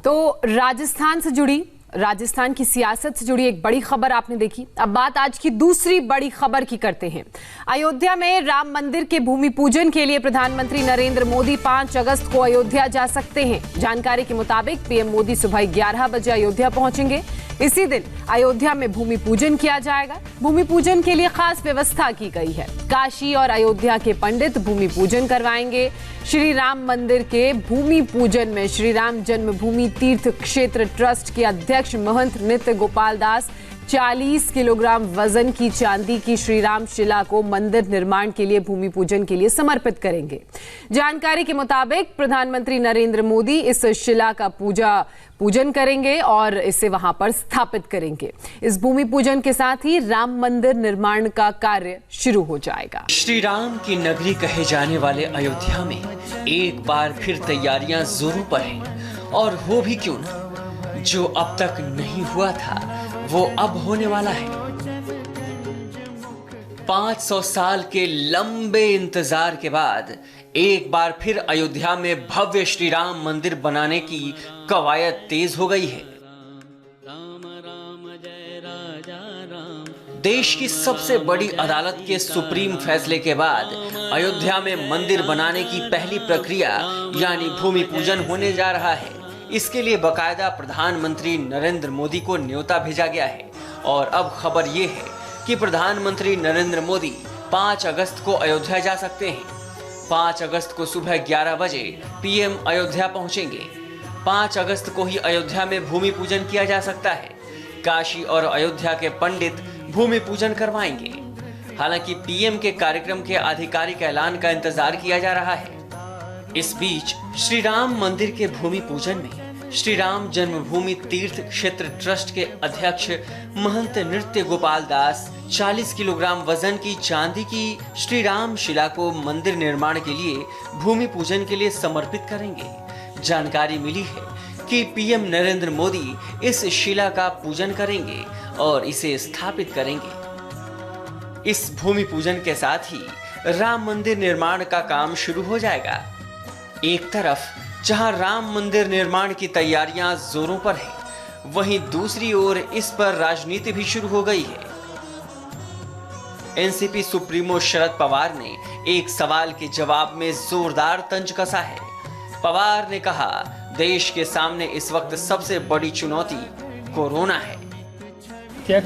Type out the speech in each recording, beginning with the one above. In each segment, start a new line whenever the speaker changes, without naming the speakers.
तो राजस्थान की सियासत से जुड़ी एक बड़ी खबर आपने देखी। अब बात आज की दूसरी बड़ी खबर की करते हैं। अयोध्या में राम मंदिर के भूमि पूजन के लिए प्रधानमंत्री नरेंद्र मोदी 5 अगस्त को अयोध्या जा सकते हैं। जानकारी के मुताबिक पीएम मोदी सुबह 11 बजे अयोध्या पहुंचेंगे। इसी दिन अयोध्या में भूमि पूजन किया जाएगा। भूमि पूजन के लिए खास व्यवस्था की गई है। काशी और अयोध्या के पंडित भूमि पूजन करवाएंगे। श्री राम मंदिर के भूमि पूजन में श्री राम जन्मभूमि तीर्थ क्षेत्र ट्रस्ट के अध्यक्ष महंत नृत्य गोपाल दास 40 किलोग्राम वजन की चांदी की श्रीराम शिला को मंदिर निर्माण के लिए भूमि पूजन के लिए समर्पित करेंगे। जानकारी के मुताबिक प्रधानमंत्री नरेंद्र मोदी इस शिला का पूजन करेंगे और इसे वहां पर स्थापित करेंगे। इस भूमि पूजन के साथ ही राम मंदिर निर्माण का कार्य शुरू हो जाएगा।
श्री राम की नगरी कहे जाने वाले अयोध्या में एक बार फिर तैयारियां जोरों पर हैं और हो भी क्यों ना, जो अब तक नहीं हुआ था वो अब होने वाला है। 500 साल के लंबे इंतजार के बाद एक बार फिर अयोध्या में भव्य श्री राम मंदिर बनाने की कवायद तेज हो गई है। देश की सबसे बड़ी अदालत के सुप्रीम फैसले के बाद अयोध्या में मंदिर बनाने की पहली प्रक्रिया यानी भूमि पूजन होने जा रहा है। इसके लिए बकायदा प्रधानमंत्री नरेंद्र मोदी को न्योता भेजा गया है और अब खबर ये है कि प्रधानमंत्री नरेंद्र मोदी 5 अगस्त को अयोध्या जा सकते हैं। 5 अगस्त को सुबह 11 बजे पीएम अयोध्या पहुंचेंगे। 5 अगस्त को ही अयोध्या में भूमि पूजन किया जा सकता है। काशी और अयोध्या के पंडित भूमि पूजन करवाएंगे। हालांकि पीएम के कार्यक्रम के आधिकारिक ऐलान का इंतजार किया जा रहा है। इस बीच श्री राम मंदिर के भूमि पूजन में श्री राम जन्मभूमि तीर्थ क्षेत्र ट्रस्ट के अध्यक्ष महंत नृत्य गोपाल दास 40 किलोग्राम वजन की चांदी की श्री राम शिला को मंदिर निर्माण के लिए भूमि पूजन के लिए समर्पित करेंगे। जानकारी मिली है कि पीएम नरेंद्र मोदी इस शिला का पूजन करेंगे और इसे स्थापित करेंगे। इस भूमि पूजन के साथ ही राम मंदिर निर्माण का काम शुरू हो जाएगा। एक तरफ जहां राम मंदिर निर्माण की तैयारियां जोरों पर हैं, वहीं दूसरी ओर इस पर राजनीति भी शुरू हो गई है। एनसीपी सुप्रीमो शरद पवार ने एक सवाल के जवाब में जोरदार तंज कसा है। पवार ने कहा, देश के सामने इस वक्त सबसे बड़ी चुनौती कोरोना है।
क्या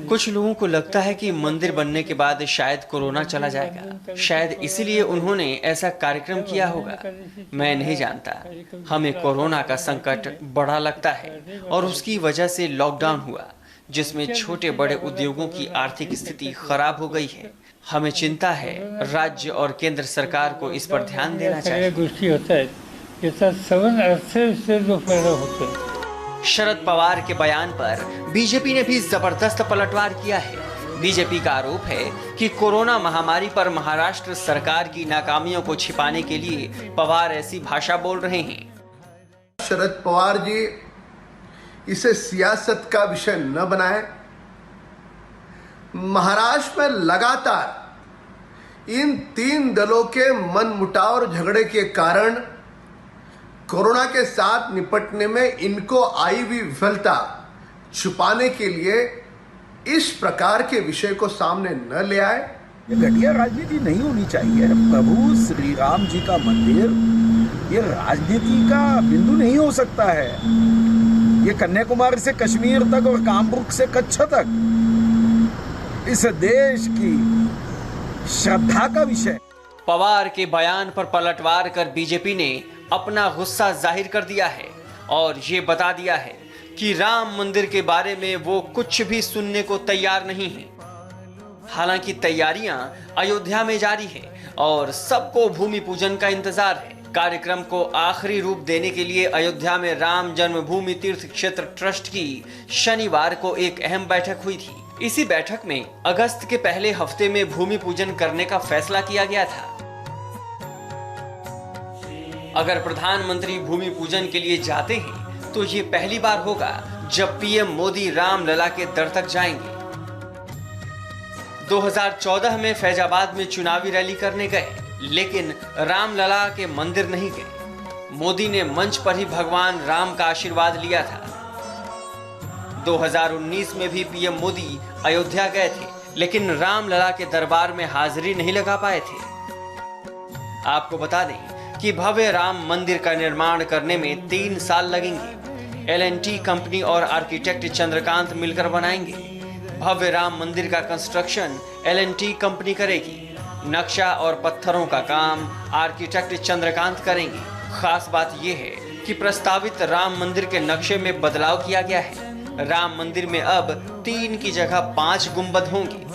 कुछ लोगों को लगता है कि मंदिर बनने के बाद शायद कोरोना चला जाएगा, शायद इसीलिए उन्होंने ऐसा कार्यक्रम किया होगा। मैं नहीं जानता। हमें कोरोना का संकट बड़ा लगता है और उसकी वजह से लॉकडाउन हुआ, जिसमें छोटे बड़े उद्योगों की आर्थिक स्थिति खराब हो गई है। हमें चिंता है। राज्य और केंद्र सरकार को इस पर ध्यान देना चाहिए। शरद पवार के बयान पर बीजेपी ने भी जबरदस्त पलटवार किया है। बीजेपी का आरोप है कि कोरोना महामारी पर महाराष्ट्र सरकार की नाकामियों को छिपाने के लिए पवार ऐसी भाषा बोल रहे हैं।
शरद पवार जी इसे सियासत का विषय न बनाएं। महाराष्ट्र में लगातार इन 3 दलों के मनमुटाव और झगड़े के कारण कोरोना के साथ निपटने में इनको आई हुई विफलता छुपाने के लिए इस प्रकार के विषय को सामने न ले आए।
ये घटिया राजनीति नहीं होनी चाहिए। प्रभु श्री राम जी का मंदिर ये राजनीति का बिंदु नहीं हो सकता है। ये कन्याकुमारी से कश्मीर तक और कामरूप से कच्छ तक इस देश की श्रद्धा का विषय।
पवार के बयान पर पलटवार कर बीजेपी ने अपना गुस्सा जाहिर कर दिया है और ये बता दिया है कि राम मंदिर के बारे में वो कुछ भी सुनने को तैयार नहीं है। हालांकि तैयारियां अयोध्या में जारी है और सबको भूमि पूजन का इंतजार है। कार्यक्रम को आखिरी रूप देने के लिए अयोध्या में राम जन्मभूमि तीर्थ क्षेत्र ट्रस्ट की शनिवार को एक अहम बैठक हुई थी। इसी बैठक में अगस्त के पहले हफ्ते में भूमि पूजन करने का फैसला किया गया था। अगर प्रधानमंत्री भूमि पूजन के लिए जाते हैं तो ये पहली बार होगा जब पीएम मोदी रामलला के दर तक जाएंगे। 2014 में फैजाबाद में चुनावी रैली करने गए, लेकिन रामलला के मंदिर नहीं गए। मोदी ने मंच पर ही भगवान राम का आशीर्वाद लिया था। 2019 में भी पीएम मोदी अयोध्या गए थे, लेकिन रामलला के दरबार में हाजिरी नहीं लगा पाए थे। आपको बता दें कि भव्य राम मंदिर का निर्माण करने में 3 साल लगेंगे। L&T कंपनी और आर्किटेक्ट चंद्रकांत मिलकर बनाएंगे। भव्य राम मंदिर का कंस्ट्रक्शन L&T कंपनी करेगी। नक्शा और पत्थरों का काम आर्किटेक्ट चंद्रकांत करेंगे। खास बात यह है कि प्रस्तावित राम मंदिर के नक्शे में बदलाव किया गया है। राम मंदिर में अब 3 की जगह 5 गुंबद होंगे।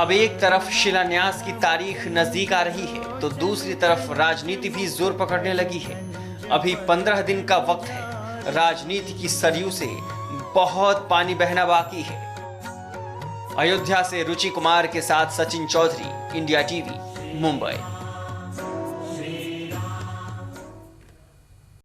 अब एक तरफ शिलान्यास की तारीख नजदीक आ रही है, तो दूसरी तरफ राजनीति भी जोर पकड़ने लगी है। अभी 15 दिन का वक्त है। राजनीति की सरयू से बहुत पानी बहना बाकी है। अयोध्या से रुचि कुमार के साथ सचिन चौधरी, इंडिया टीवी, मुंबई।